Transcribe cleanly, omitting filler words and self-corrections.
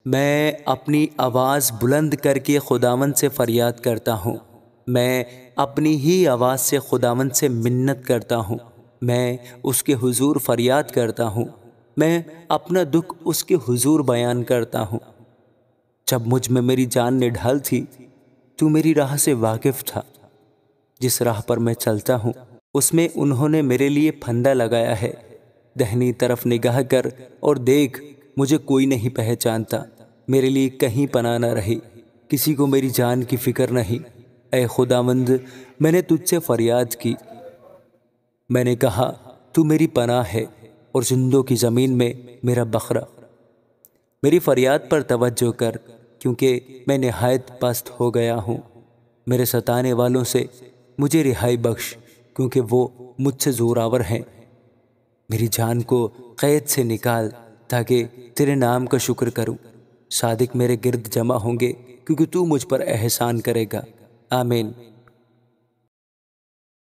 میں اپنی آواز بلند کر کے خداوند سے فریاد کرتا ہوں۔ میں اپنی ہی آواز سے خداوند سے منت کرتا ہوں۔ میں اس کے حضور فریاد کرتا ہوں۔ میں اپنا دکھ اس کے حضور بیان کرتا ہوں۔ جب مجھ میں میری جان نڈھال تھی، تو میری راہ سے واقف تھا۔ جس راہ پر میں چلتا ہوں، اس میں انہوں نے میرے لیے پھندا لگایا ہے۔ دہنی طرف نگاہ کر اور دیکھ، مجھے کوئی نہیں پہچانتا۔ میرے لیے کہیں پناہ نہ رہی، کسی کو میری جان کی فکر نہیں۔ اے خداوند، میں نے تجھ سے فریاد کی۔ میں نے کہا، تو میری پناہ ہے اور زندوں کی زمین میں میرا بکھرا۔ میری فریاد پر توجہ کر، کیونکہ میں نہایت پست ہو گیا ہوں۔ میرے ستانے والوں سے مجھے رہائی بخش، کیونکہ وہ مجھ سے زوراور ہیں۔ میری جان کو قید سے نکال، تاکہ تیرے نام کا شکر کروں۔ صادق میرے گرد جمع ہوں گے، کیونکہ تو مجھ پر احسان کرے گا۔ آمین۔